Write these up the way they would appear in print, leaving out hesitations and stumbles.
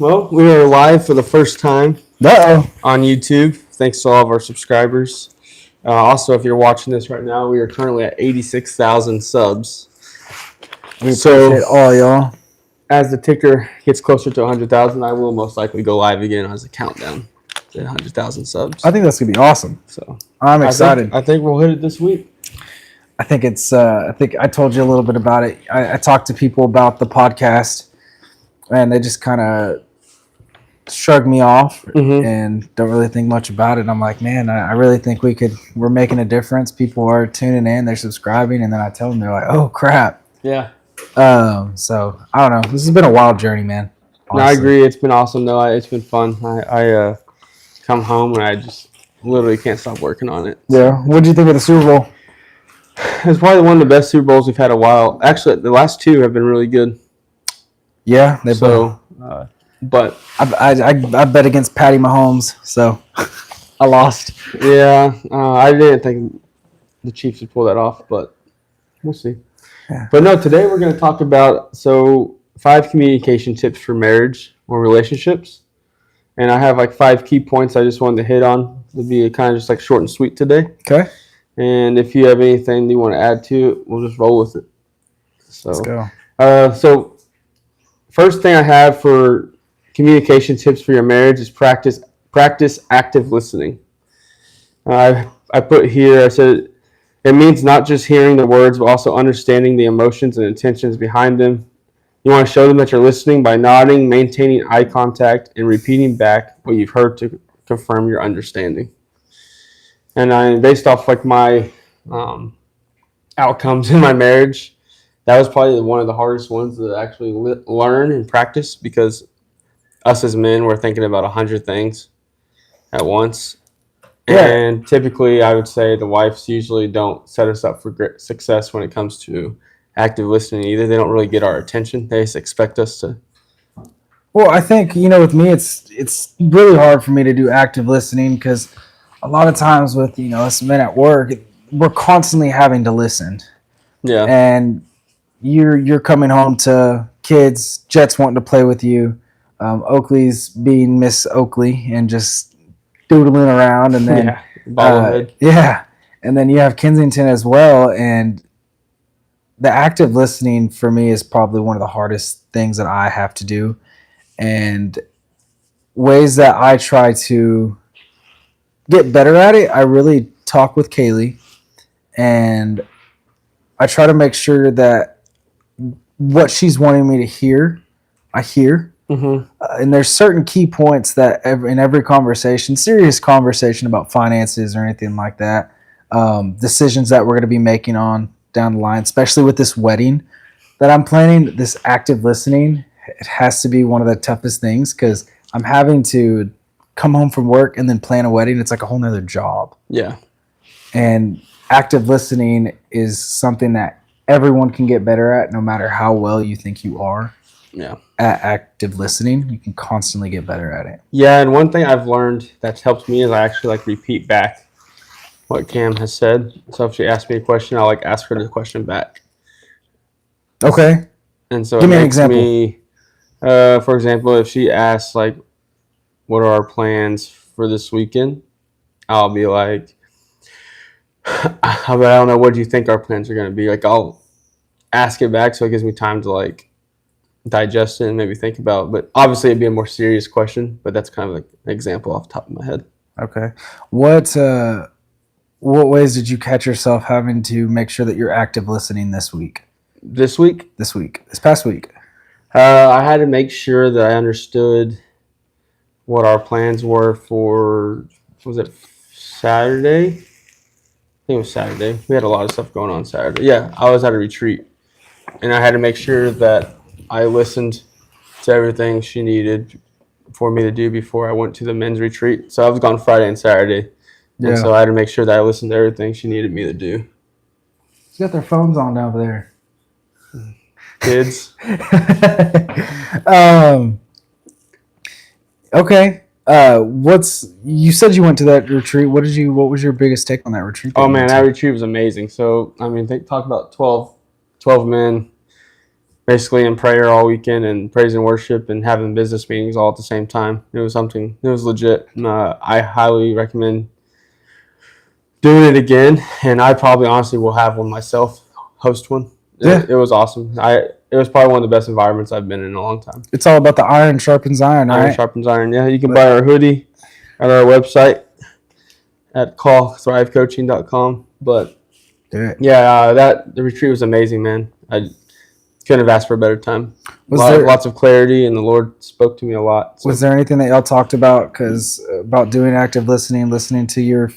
Well, we are live for the first time Uh-oh. on YouTube. Thanks to all of our subscribers. Also, if you're watching this right now, we are currently at 86,000 subs. We appreciate all y'all. As the ticker gets closer to 100,000, I will most likely go live again as a countdown to 100,000 subs. I think that's going to be awesome. So I'm excited. I think we'll hit it this week. I think I told you a little bit about it. I talked to people about the podcast, and they just kind of shrugged me off and don't really think much about it. And I'm like, man, I really think we're making a difference. People are tuning in, they're subscribing, and then I tell them, they're like, oh crap. Yeah. So I don't know. This has been a wild journey, man. Honestly. No, I agree. It's been awesome though. It's been fun. I come home and I just literally can't stop working on it. Yeah. What did you think of the Super Bowl? It's probably one of the best Super Bowls we've had in a while. Actually, the last two have been really good. Yeah, they both. But I bet against Patty Mahomes, so I lost. Yeah, I didn't think the Chiefs would pull that off, but we'll see. Yeah. But no, today we're going to talk about 5 communication tips for marriage or relationships, and I have like 5 key points I just wanted to hit on. It'll be kind of just like short and sweet today. Okay. And if you have anything you want to add to it, we'll just roll with it. So, let's go. So first thing I have for communication tips for your marriage is practice active listening. I put here, I said, it means not just hearing the words, but also understanding the emotions and intentions behind them. You want to show them that you're listening by nodding, maintaining eye contact, and repeating back what you've heard to confirm your understanding. And based off like my outcomes in my marriage, that was probably one of the hardest ones to actually learn and practice, because us as men, we're thinking about 100 things at once. Yeah. And typically, I would say the wives usually don't set us up for great success when it comes to active listening either. They don't really get our attention. They just expect us to. Well, I think, with me, it's really hard for me to do active listening, because a lot of times with, us men at work, we're constantly having to listen. Yeah. And you're coming home to kids, Jets wanting to play with you, Oakley's being Miss Oakley and just doodling around, and then and then you have Kensington as well. And the active listening for me is probably one of the hardest things that I have to do, and ways that I try to get better at it. I really talk with Kaylee, and I try to make sure that what she's wanting me to hear, I hear. And there's certain key points that in every conversation, serious conversation about finances or anything like that, decisions that we're going to be making on down the line, especially with this wedding that I'm planning, this active listening, it has to be one of the toughest things, because I'm having to come home from work and then plan a wedding. It's like a whole nother job. Yeah. And active listening is something that everyone can get better at, no matter how well you think you are. Yeah. At active listening, you can constantly get better at it. Yeah, and one thing I've learned that's helped me is I actually repeat back what Cam has said. So if she asks me a question, I'll ask her the question back. Okay. And so give me an example. For example, if she asks what are our plans for this weekend, I'll be like, I don't know, what do you think our plans are going to be? I'll ask it back so it gives me time to digest it and maybe think about it. But obviously it'd be a more serious question, but that's kind of an example off the top of my head. Okay. What ways did you catch yourself having to make sure that you're active listening this week? This past week. I had to make sure that I understood what our plans were for, was it Saturday? I think it was Saturday. We had a lot of stuff going on Saturday. Yeah, I was at a retreat, and I had to make sure that I listened to everything she needed for me to do before I went to the men's retreat. So I was gone Friday and Saturday. Yeah. And so I had to make sure that I listened to everything she needed me to do. She's got their phones on over there. Kids. Okay. You said you went to that retreat. What was your biggest take on that retreat? Oh man, that retreat was amazing. So, talk about 12 men. basically in prayer all weekend and praise and worship and having business meetings all at the same time. It was legit. And, I highly recommend doing it again. And I probably honestly will have one myself, host one. Yeah. It was awesome. It was probably one of the best environments I've been in a long time. It's all about the iron sharpens iron, right? Iron sharpens iron. Yeah, you can buy our hoodie at our website at callthrivecoaching.com. But yeah, the retreat was amazing, man. I couldn't have asked for a better time. Lots of clarity, and the Lord spoke to me a lot. So. Was there anything that y'all talked about? About doing active listening to your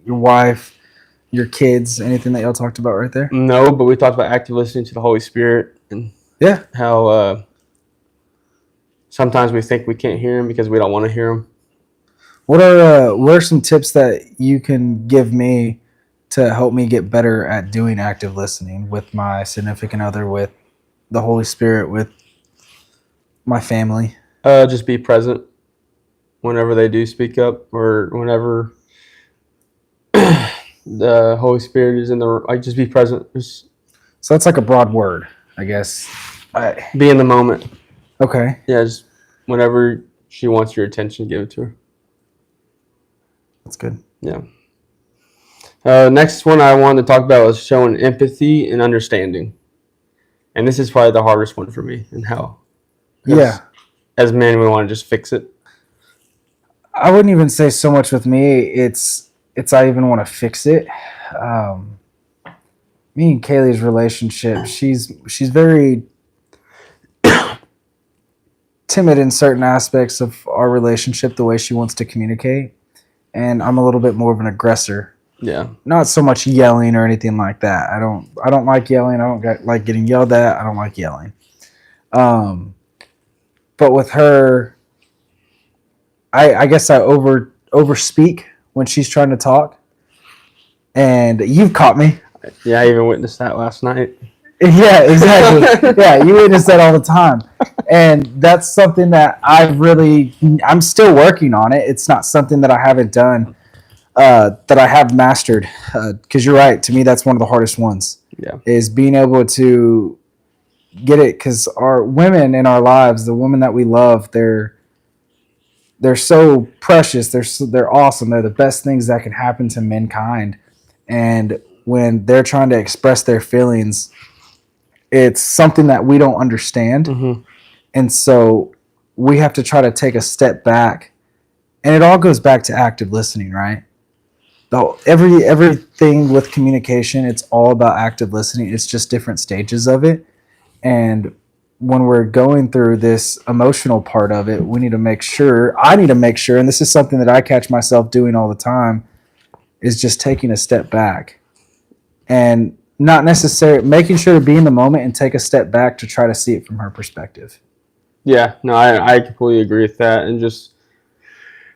wife, your kids, anything that y'all talked about right there? No, but we talked about active listening to the Holy Spirit and how sometimes we think we can't hear Him because we don't want to hear Him. What are some tips that you can give me to help me get better at doing active listening with my significant other, with the Holy Spirit, with my family? Just be present whenever they do speak up, or whenever the Holy Spirit is in the just be present. So that's like a broad word, I guess. Be in the moment. Okay. Yeah, just whenever she wants your attention, give it to her. That's good. Yeah. Next one I wanted to talk about was showing empathy and understanding. And this is probably the hardest one for me, and how. Yeah. As men, we want to just fix it. I wouldn't even say so much with me. It's I even want to fix it. Me and Kaylee's relationship, she's very timid in certain aspects of our relationship, the way she wants to communicate. And I'm a little bit more of an aggressor. Yeah. Not so much yelling or anything like that. I don't like yelling. I don't like getting yelled at. I don't like yelling. But with her, I guess I overspeak when she's trying to talk. And you've caught me. Yeah, I even witnessed that last night. Yeah, exactly. Yeah, you witness that all the time. And that's something that I'm still working on it. It's not something that I haven't done, that I have mastered. Because you're right. To me, that's one of the hardest ones. Yeah. Is being able to get it. Because our women in our lives, the women that we love, they're so precious. They're awesome. They're the best things that can happen to mankind. And when they're trying to express their feelings, it's something that we don't understand. Mm-hmm. And so we have to try to take a step back. And it all goes back to active listening, right? Everything with communication, it's all about active listening. It's just different stages of it. And when we're going through this emotional part of it, I need to make sure, and this is something that I catch myself doing all the time, is just taking a step back and not necessarily making sure to be in the moment and take a step back to try to see it from her perspective. Yeah, no, I completely agree with that. And just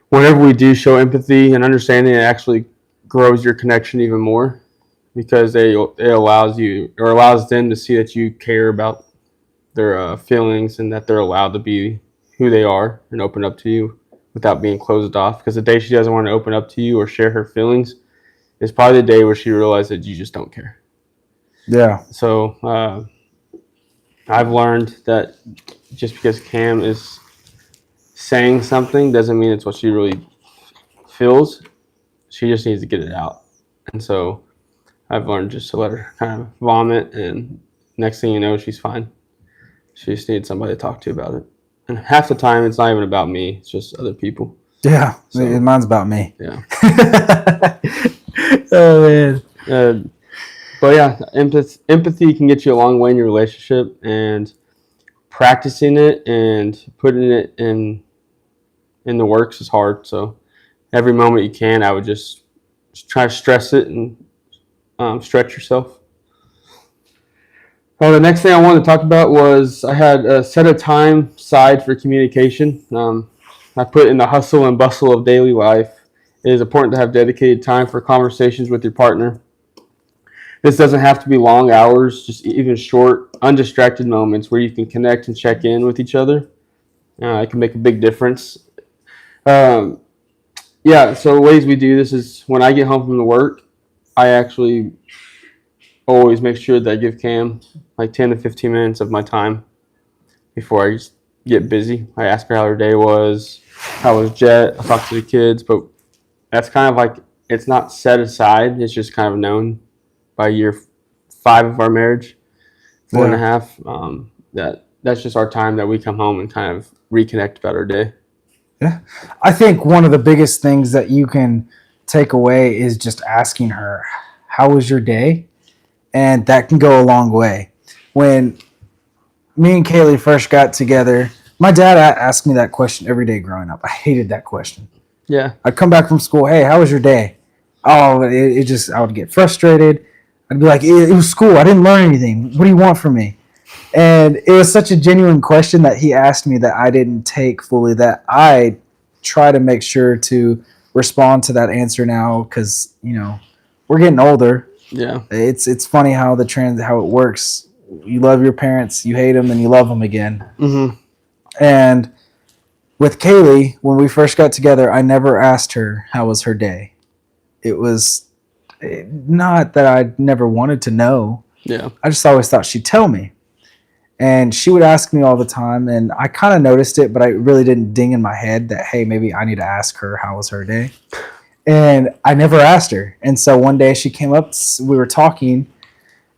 whenever we do show empathy and understanding, it actually grows your connection even more, because it allows them to see that you care about their feelings, and that they're allowed to be who they are and open up to you without being closed off. Because the day she doesn't want to open up to you or share her feelings is probably the day where she realizes that you just don't care. Yeah. So I've learned that just because Cam is saying something doesn't mean it's what she really feels. She just needs to get it out. And so I've learned just to let her kind of vomit, and next thing you know, she's fine. She just needs somebody to talk to about it. And half the time, it's not even about me. It's just other people. Yeah. So, mine's about me. Yeah. Oh, man. But yeah, empathy can get you a long way in your relationship, and practicing it and putting it in the works is hard. So every moment you can, I would just try to stress it and stretch yourself. The next thing I wanted to talk about was I had set a time aside for communication. I put in the hustle and bustle of daily life, it is important to have dedicated time for conversations with your partner. This doesn't have to be long hours, just even short, undistracted moments where you can connect and check in with each other. It can make a big difference. So ways we do this is when I get home from the work, I actually always make sure that I give Cam like 10 to 15 minutes of my time before I just get busy. I ask her how her day was, how was Jet. I talk to the kids, but that's kind of like it's not set aside. It's just kind of known by year 5 of our marriage, 4.5. That's just our time that we come home and kind of reconnect about our day. Yeah, I think one of the biggest things that you can take away is just asking her, "How was your day?" And that can go a long way. When me and Kaylee first got together, my dad asked me that question every day growing up. I hated that question. Yeah. I'd come back from school, "Hey, how was your day?" Oh, it just, I would get frustrated. I'd be like, it was school. I didn't learn anything. What do you want from me? And it was such a genuine question that he asked me that I didn't take fully, that I try to make sure to respond to that answer now, because, we're getting older. Yeah. It's funny how how it works. You love your parents, you hate them, then you love them again. Mm-hmm. And with Kaylee, when we first got together, I never asked her how was her day. It was not that I never wanted to know. Yeah. I just always thought she'd tell me. And she would ask me all the time, and I kind of noticed it, but I really didn't ding in my head that, hey, maybe I need to ask her how was her day. And I never asked her. And so one day she came up, we were talking,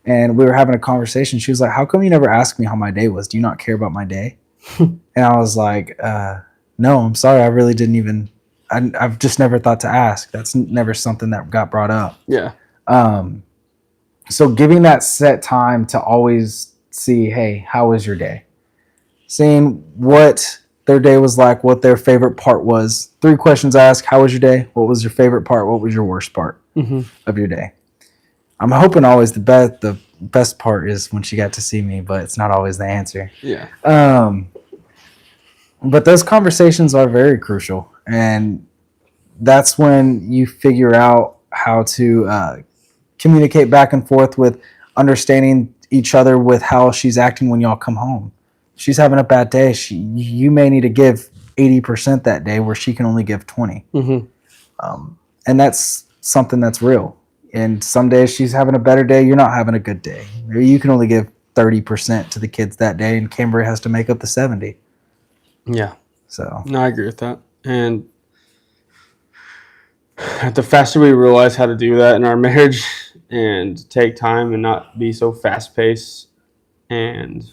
and we were having a conversation. She was like, "How come you never asked me how my day was? Do you not care about my day?" And I was like, "No, I'm sorry. I really didn't even, I've just never thought to ask. That's never something that got brought up." Yeah. So giving that set time to always see, hey, how was your day? Seeing what their day was like, what their favorite part was. 3 questions asked: how was your day? What was your favorite part? What was your worst part of your day? I'm hoping always the best part is when she got to see me, but it's not always the answer. Yeah. But those conversations are very crucial, and that's when you figure out how to communicate back and forth with understanding each other with how she's acting when y'all come home. She's having a bad day. You may need to give 80% that day where she can only give 20. And that's something that's real. And some days she's having a better day. You're not having a good day. Maybe you can only give 30% to the kids that day, and Cambry has to make up the 70. Yeah. So No, I agree with that. And the faster we realize how to do that in our marriage and take time and not be so fast paced and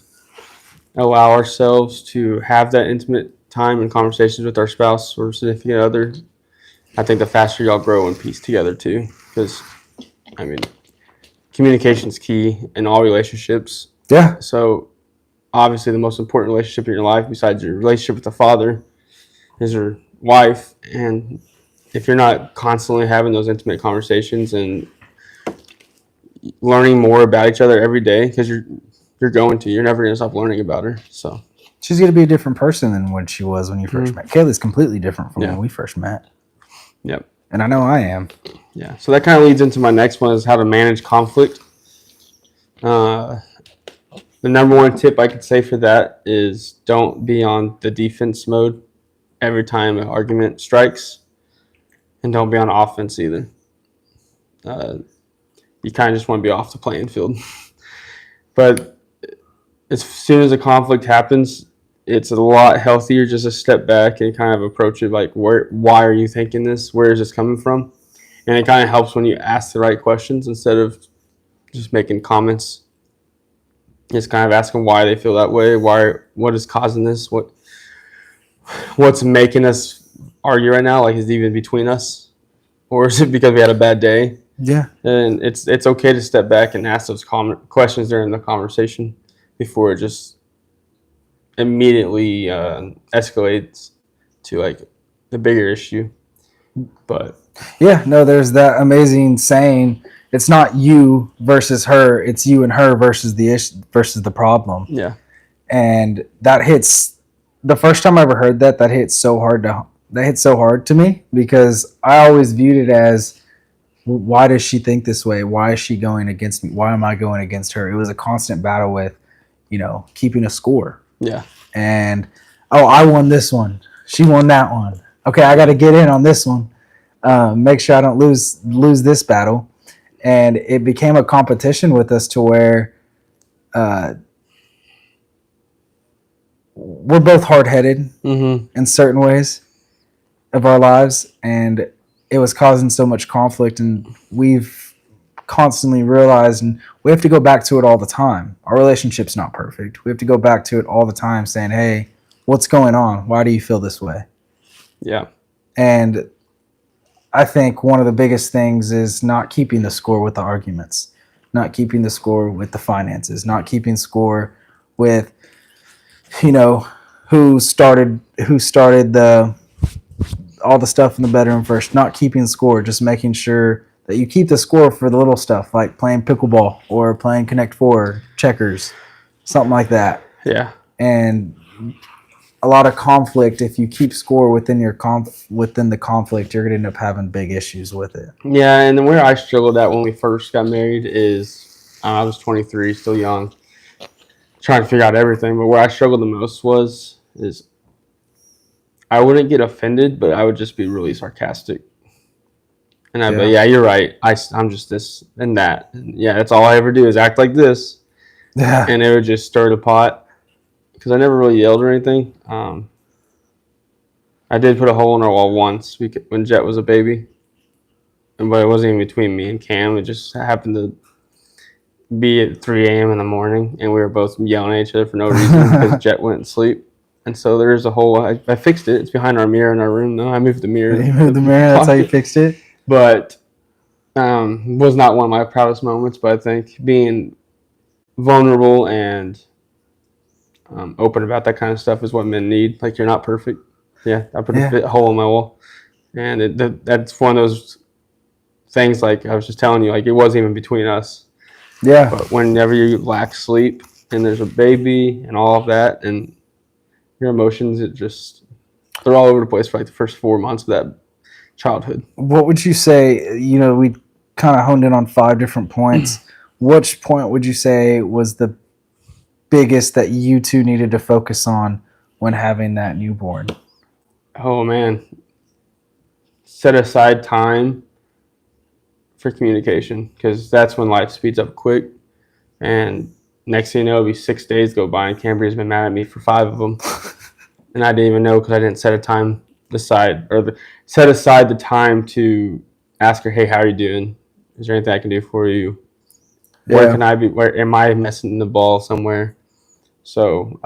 allow ourselves to have that intimate time and conversations with our spouse or significant other, I think the faster y'all grow in peace together too. Because, I mean, communication is key in all relationships. yeah, So obviously the most important relationship in your life besides your relationship with the father is your wife. And if you're not constantly having those intimate conversations and learning more about each other every day, because you're never going to stop learning about her. So she's going to be a different person than when she was when you first met. Kaylee's completely different from when we first met. Yep. And I know I am. Yeah. So that kind of leads into my next one, is how to manage conflict. The number one tip I could say for that is don't be on the defense mode every time an argument strikes, and don't be on offense either. You kind of just want to be off the playing field. But as soon as a conflict happens, it's a lot healthier just to step back and kind of approach it like, why are you thinking this? Where is this coming from? And it kind of helps when you ask the right questions instead of just making comments. Just kind of asking why they feel that way, what is causing this, what's making us argue right now? Like, is it even between us, or is it because we had a bad day? Yeah. And it's okay to step back and ask those questions during the conversation before it just immediately escalates to like the bigger issue. But yeah, no, there's that amazing saying, it's not you versus her, it's you and her versus the issue versus the problem. Yeah. And that hits, the first time I ever heard that hit so hard to me, because I always viewed it as, why does she think this way? Why is she going against me? Why am I going against her? It was a constant battle with, keeping a score. Yeah. And, I won this one. She won that one. Okay, I got to get in on this one. Make sure I don't lose this battle. And it became a competition with us to where we're both hard-headed Mm-hmm. in certain ways of our lives, and it was causing so much conflict, and we've constantly realized, and we have to go back to it all the time. Our relationship's not perfect. We have to go back to it all the time saying, hey, what's going on? Why do you feel this way? Yeah. And I think one of the biggest things is not keeping the score with the arguments, not keeping the score with the finances, not keeping score with, who started the all the stuff in the bedroom first, not keeping score, just making sure that you keep the score for the little stuff like playing pickleball or playing Connect Four, checkers, something like that. Yeah. And a lot of conflict, if you keep score within within the conflict, you're going to end up having big issues with it. Yeah, and then where I struggled at when we first got married is I was 23, still young, trying to figure out everything. But where I struggled the most is I wouldn't get offended, but I would just be really sarcastic. And I'd be, yeah, you're right. I'm just this and that. And yeah, that's all I ever do is act like this. Yeah. And it would just stir the pot because I never really yelled or anything. I did put a hole in our wall once when Jet was a baby. But it wasn't even between me and Cam. It just happened to be at 3 a.m. in the morning, and we were both yelling at each other for no reason because Jet went to sleep. And so there's a hole. I fixed it. It's behind our mirror in our room, though. I moved the mirror. You moved the mirror? That's how you fixed it? But was not one of my proudest moments. But I think being vulnerable and open about that kind of stuff is what men need. Like, you're not perfect. Yeah, I put a hole in my wall. And that's one of those things, like I was just telling you, like it wasn't even between us. Yeah. But whenever you lack sleep and there's a baby and all of that and your emotions, they're all over the place for like the first 4 months of that childhood. What would you say, we kind of honed in on 5 different points. Which point would you say was the biggest that you two needed to focus on when having that newborn? Oh, man. Set aside time for communication, because that's when life speeds up quick. And next thing you know, it'll be 6 days go by, and Cambria's been mad at me for 5 of them. And I didn't even know because I didn't set aside the time to ask her, hey, how are you doing? Is there anything I can do for you? Where can I be? Where am I messing the ball somewhere? So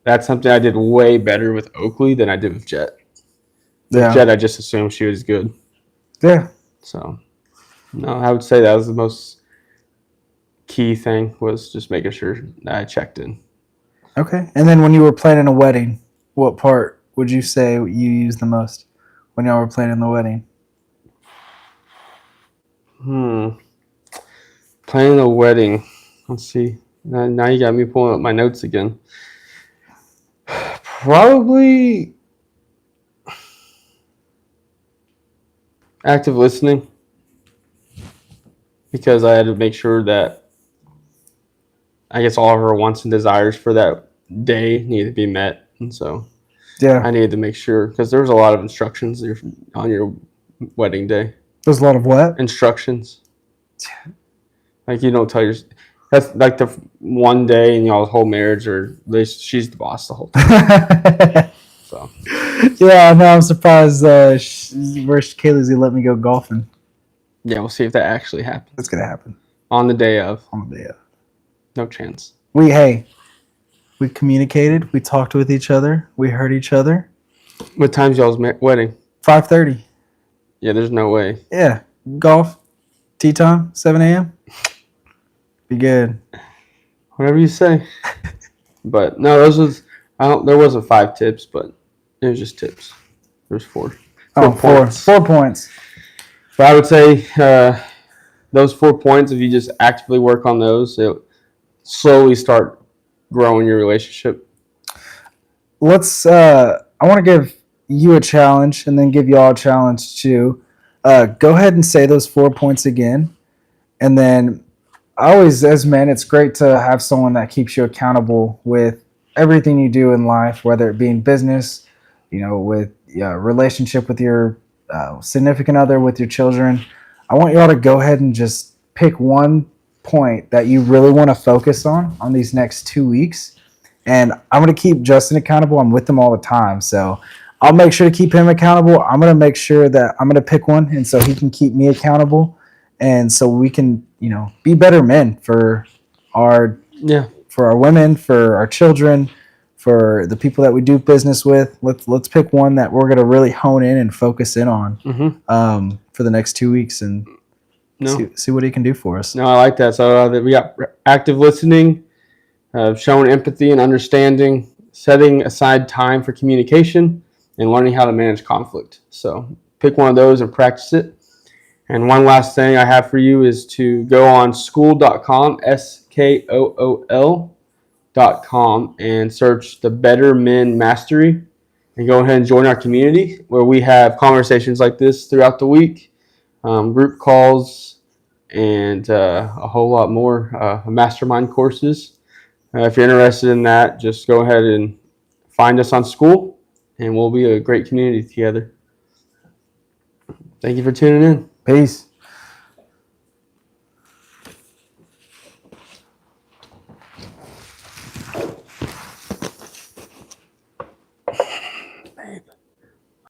that's something I did way better with Oakley than I did with Jet. With Jet, I just assumed she was good. Yeah. So, no, I would say that was the most key thing, was just making sure that I checked in. Okay. And then when you were planning a wedding, what part would you say you used the most when y'all were planning the wedding? Planning a wedding. Let's see. Now you got me pulling up my notes again. Probably active listening, because I had to make sure that I guess all of her wants and desires for that day needed to be met. And so I needed to make sure, because there was a lot of instructions on your wedding day. There's a lot of what? Instructions. Like, you don't tell that's like the one day in y'all's whole marriage, or at least she's the boss the whole time. So. Yeah, no, I'm surprised where's Kaylee's gonna let me go golfing. Yeah, we'll see if that actually happens. It's gonna happen. On the day of. No chance. We communicated, we talked with each other, we heard each other. What time's y'all's wedding? 5:30. Yeah, there's no way. Yeah, golf, tea time, 7 a.m. Be good. Whatever you say. But no, there wasn't 5 tips, but it was just tips. There's 4. 4 points. 4 points. But I would say those 4 points, if you just actively work on those, it'll slowly start growing your relationship. I want to give you a challenge and then give y'all a challenge too. Go ahead and say those 4 points again. And then always, as men, it's great to have someone that keeps you accountable with everything you do in life, whether it be in business, with relationship with your significant other, with your children. I want y'all to go ahead and just pick one point that you really want to focus on these next 2 weeks, And I'm going to keep Justin accountable. I'm with him all the time. So I'll make sure to keep him accountable. I'm going to make sure that I'm going to pick one. And so he can keep me accountable. And so we can, be better men for our women, for our children, for the people that we do business with. Let's pick one that we're going to really hone in and focus in on for the next 2 weeks and see what he can do for us. No, I like that. So we got active listening, showing empathy and understanding, setting aside time for communication, and learning how to manage conflict. So pick one of those and practice it. And one last thing I have for you is to go on skool.com, SKOOL.com, and search the Better Men Mastery, and go ahead and join our community where we have conversations like this throughout the week, group calls, and a whole lot more mastermind courses. If you're interested in that, just go ahead and find us on Skool, and we'll be a great community together. Thank you for tuning in. Peace.